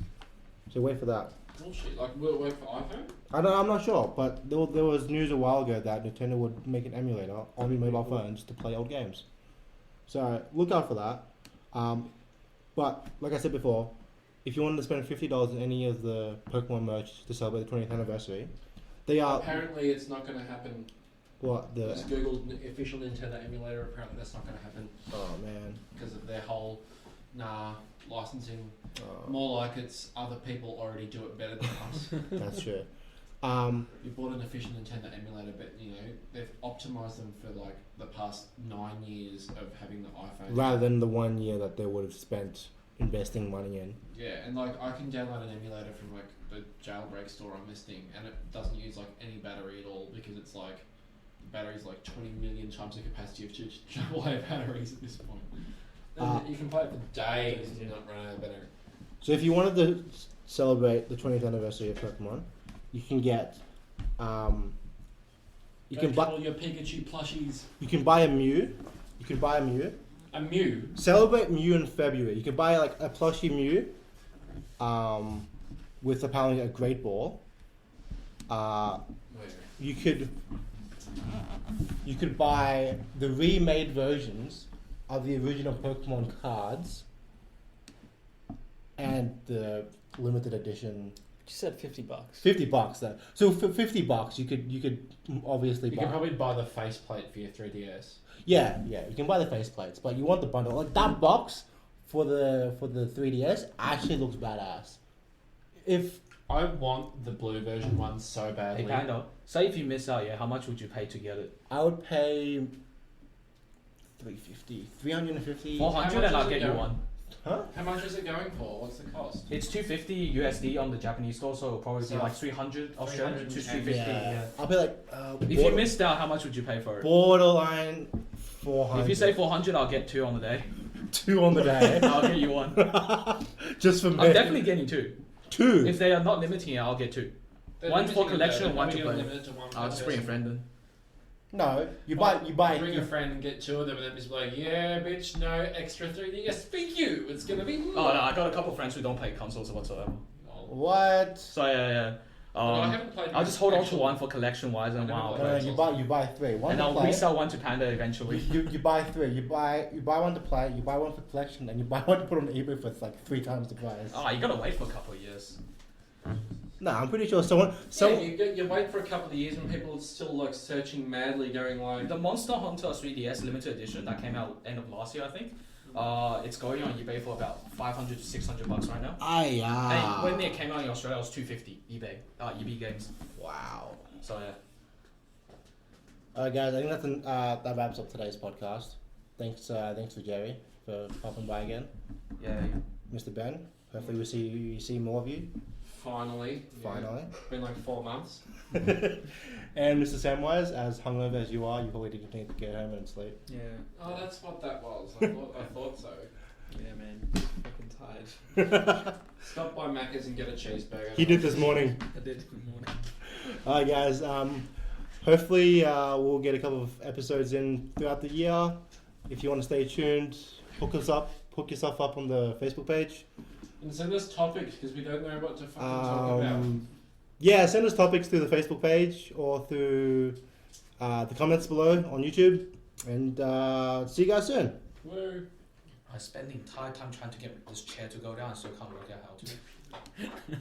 So wait for that. Bullshit. Like, will it work for iPhone? I'm not sure, but there was news a while ago that Nintendo would make an emulator on mobile phones to play old games. So look out for that. But like I said before, if you wanted to spend $50 on any of the Pokemon merch to celebrate the 20th anniversary, they are Apparently, it's not going to happen. what the Just Google official Nintendo emulator. Apparently, that's not going to happen oh man. because of their whole licensing. More like it's other people already do it better than us. That's true. You bought an official Nintendo emulator, but you know they've optimized them for like the past 9 years of having the iPhone. Rather than the 1 year that they would have spent investing money in. Yeah, and like I can download an emulator from like the jailbreak store on this thing, and it doesn't use like any battery at all because it's like the battery's like 20 million times the capacity of AAA batteries at this point. And you can play it for days and not run out of battery. So if you wanted to celebrate the 20th anniversary of Pokemon, you can get you can buy all your Pikachu plushies. you can buy a Mew. You can buy a Mew. A Mew. Celebrate Mew in February. You can buy like a plushie Mew with apparently a Great Ball. You could buy the remade versions of the original Pokemon cards and the limited edition. You said $50. $50 though. So for $50 you could obviously You buy. can probably buy the faceplate for your 3DS. Yeah, you can buy the faceplates, but you want the bundle. Like that box for the 3DS actually looks badass. If I want the blue version one so badly. Hey Panda, say if you miss out, how much would you pay to get it? I would pay 350. 400 and I'll get you going? one. Huh? How much is it going for? What's the cost? It's 250 USD on the Japanese store, so it'll probably be like 300 Australian to 350. Yeah. I'll be like, If you missed out, how much would you pay for it? borderline 400. If you say 400, I'll get 2 on the day. 2 on the day, I'll get you one. just for me. I'm definitely getting 2. 2. If they are not limiting it, I'll get 2. They're One for limiting it, collection, though. one They're to probably play. gonna limit it to one I'll per just bring a person. friend in. No, you buy. Bring a friend and get 2 of them, and then just be like, yeah, bitch, no extra 3DS. Thank you. It's gonna be. Oh no, I got a couple of friends who don't play consoles whatsoever. What? So yeah. I haven't played. I'll just hold on to actual- one for collection wise, and I never one I'll played play. You buy 3. One And to I'll play. resell one to Panda eventually. You buy 3. You buy one to play. You buy one for collection, and you buy one to put on eBay for like 3 times the price. Ah, you gotta wait for a couple of years. No, I'm pretty sure someone. You wait for a couple of years when people are still like searching madly, going like. The Monster Hunter 3DS limited edition that came out end of last year, I think. It's going on eBay for about $500 to $600 right now. And when it came out in Australia, it was $250 eBay. EB Games. Wow. So yeah. Alright, guys. I think that wraps up today's podcast. Thanks for Jerry for popping by again. Yeah. Mr. Ben. Hopefully we see more of you. Finally. Finally. Yeah. It's been like 4 months. And Mr. Samwise, as hungover as you are, you probably didn't need to get home and sleep. Yeah. Oh, that's what that was. I thought so. Yeah, man. Fucking tired. Stop by Macca's and get a cheeseburger. He did this morning. I did. Good morning. Alright, guys. Hopefully we'll get a couple of episodes in throughout the year. If you want to stay tuned, hook yourself up on the Facebook page. And send us topics because we don't know what to fucking talk about. Yeah, send us topics through the Facebook page or through the comments below on YouTube. And see you guys soon. Woo. I spent the entire time trying to get this chair to go down, so I can't work out how to.